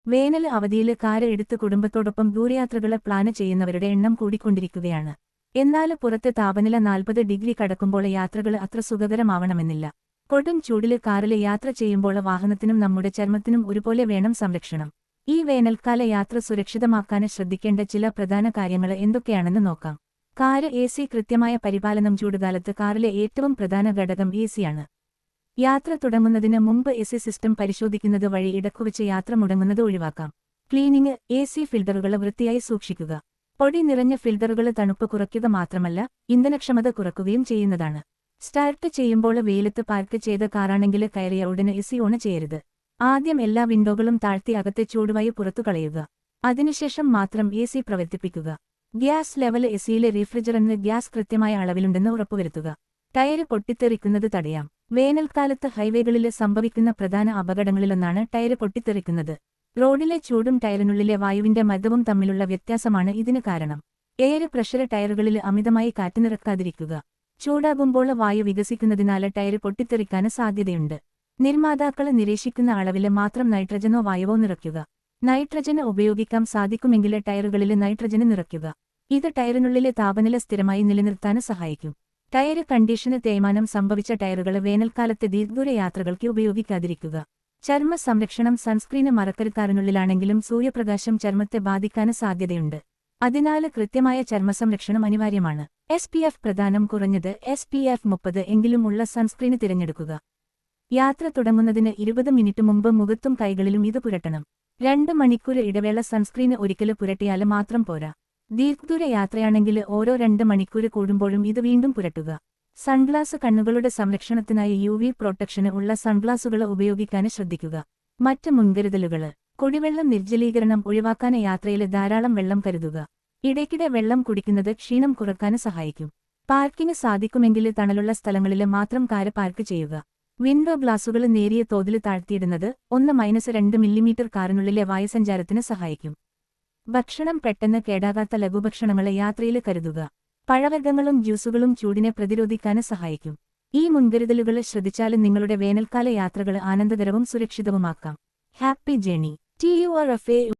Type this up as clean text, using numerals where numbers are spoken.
വേനൽ അവധിയില് കാര് എടുത്ത് കുടുംബത്തോടൊപ്പം ദൂരയാത്രകള് പ്ലാന് ചെയ്യുന്നവരുടെ എണ്ണം കൂടിക്കൊണ്ടിരിക്കുകയാണ്. എന്നാല് പുറത്തെ താപനില 40 ഡിഗ്രി കടക്കുമ്പോൾ യാത്രകള് അത്ര സുഖകരമാവണമെന്നില്ല. കൊടും ചൂടില് കാറില് യാത്ര ചെയ്യുമ്പോൾ വാഹനത്തിനും നമ്മുടെ ചർമ്മത്തിനും ഒരുപോലെ വേണം സംരക്ഷണം. ഈ വേനൽക്കാല യാത്ര സുരക്ഷിതമാക്കാന് ശ്രദ്ധിക്കേണ്ട ചില പ്രധാന കാര്യങ്ങള് എന്തൊക്കെയാണെന്ന് നോക്കാം. കാര് AC കൃത്യമായ പരിപാലനം. ചൂടുകാലത്ത് കാറിലെ ഏറ്റവും പ്രധാന ഘടകം ACയാണ്. യാത്ര തുടങ്ങുന്നതിന് മുമ്പ് AC സിസ്റ്റം പരിശോധിക്കുന്നത് വഴി ഇടക്കുവച്ച് യാത്ര മുടങ്ങുന്നത് ഒഴിവാക്കാം. ക്ലീനിംഗ്. AC ഫിൽട്ടറുകൾ വൃത്തിയായി സൂക്ഷിക്കുക. പൊടി നിറഞ്ഞ ഫിൽട്ടറുകൾ തണുപ്പ് കുറയ്ക്കുക മാത്രമല്ല, ഇന്ധനക്ഷമത കുറയ്ക്കുകയും ചെയ്യുന്നതാണ്. സ്റ്റാർട്ട് ചെയ്യുമ്പോൾ വെയിലത്ത് പാർക്ക് ചെയ്ത കാറാണെങ്കിൽ കയറിയ ഉടനെ AC ഓൺ ചെയ്യരുത്. ആദ്യം എല്ലാ വിൻഡോകളും താഴ്ത്തി അകത്തെ ചൂടുവായു പുറത്തു കളയുക. അതിനുശേഷം മാത്രം AC പ്രവർത്തിപ്പിക്കുക. Gas level. ACയിലെ റീഫ്രിജറന്റിന് ഗ്യാസ് കൃത്യമായ അളവിലുണ്ടെന്ന് ഉറപ്പുവരുത്തുക. ടയര് പൊട്ടിത്തെറിക്കുന്നത് തടയാം. വേനൽക്കാലത്ത് ഹൈവേകളില് സംഭവിക്കുന്ന പ്രധാന അപകടങ്ങളിലൊന്നാണ് ടയര് പൊട്ടിത്തെറിക്കുന്നത്. റോഡിലെ ചൂടും ടയറിനുള്ളിലെ വായുവിന്റെ മർദ്ദവും തമ്മിലുള്ള വ്യത്യാസമാണ് ഇതിന് കാരണം. Air pressure. ടയറുകളിൽ അമിതമായി കാറ്റ് നിറക്കാതിരിക്കുക. ചൂടാകുമ്പോൾ വായു വികസിക്കുന്നതിനാല് ടയര് പൊട്ടിത്തെറിക്കാന് സാധ്യതയുണ്ട്. നിർമ്മാതാക്കള് നിരീക്ഷിക്കുന്ന അളവില് മാത്രം നൈട്രജനോ വായുവോ നിറയ്ക്കുക. നൈട്രജന് ഉപയോഗിക്കാൻ സാധിക്കുമെങ്കില് ടയറുകളില് നൈട്രജന് നിറയ്ക്കുക. ഇത് ടയറിനുള്ളിലെ താപനില സ്ഥിരമായി നിലനിർത്താന് സഹായിക്കും. ടയര് കണ്ടീഷന്. തേയ്മാനം സംഭവിച്ച ടയറുകൾ വേനൽക്കാലത്തെ ദീർഘദൂര യാത്രകൾക്ക് ഉപയോഗിക്കാതിരിക്കുക. ചർമ്മ സംരക്ഷണം. സൺസ്ക്രീന് മറക്കരുത്. കാറിനുള്ളിലാണെങ്കിലും സൂര്യപ്രകാശം ചർമ്മത്തെ ബാധിക്കാന് സാധ്യതയുണ്ട്. അതിനാല് കൃത്യമായ ചർമ്മസംരക്ഷണം അനിവാര്യമാണ്. SPF പ്രധാനം കുറഞ്ഞത് SPF 30 എങ്കിലും ഉള്ള സൺസ്ക്രീന് തിരഞ്ഞെടുക്കുക. യാത്ര തുടങ്ങുന്നതിന് 20 മിനിറ്റ് മുമ്പ് മുഖത്തും കൈകളിലും ഇത് പുരട്ടണം. 2 മണിക്കൂർ ഇടവേള. സൺസ്ക്രീന് ഒരിക്കല് പുരട്ടിയാല് മാത്രം പോരാ. ദീർഘദൂര യാത്രയാണെങ്കിൽ ഓരോ 2 മണിക്കൂർ കൂടുമ്പോഴും ഇത് വീണ്ടും പുരട്ടുക. സൺഗ്ലാസ്. കണ്ണുകളുടെ സംരക്ഷണത്തിനായി UV പ്രൊട്ടക്ഷന് ഉള്ള സൺഗ്ലാസുകൾ ഉപയോഗിക്കാന് ശ്രദ്ധിക്കുക. മറ്റ് മുൻകരുതലുകള്. കുടിവെള്ളം. നിർജ്ജലീകരണം ഒഴിവാക്കാന് യാത്രയില് ധാരാളം വെള്ളം കരുതുക. ഇടയ്ക്കിടെ വെള്ളം കുടിക്കുന്നത് ക്ഷീണം കുറയ്ക്കാന് സഹായിക്കും. പാർക്കിന് സാധിക്കുമെങ്കില് തണലുള്ള സ്ഥലങ്ങളില് മാത്രം കാര് പാർക്ക് ചെയ്യുക. വിൻഡോ ഗ്ലാസുകൾ നേരിയ തോതിൽ താഴ്ത്തിയിടുന്നത് 1-2 മില്ലിമീറ്റർ കാറിനുള്ളിലെ വായുസഞ്ചാരത്തിന് സഹായിക്കും. ഭക്ഷണം. പെട്ടെന്ന് കേടാകാത്ത ലഘുഭക്ഷണങ്ങളെ യാത്രയില് കരുതുക. പഴവർഗ്ഗങ്ങളും ജ്യൂസുകളും ചൂടിനെ പ്രതിരോധിക്കാന് സഹായിക്കും. ഈ മുൻകരുതലുകൾ ശ്രദ്ധിച്ചാല് നിങ്ങളുടെ വേനൽക്കാല യാത്രകൾ ആനന്ദകരവും സുരക്ഷിതവുമാക്കാം. Happy journey. TURFA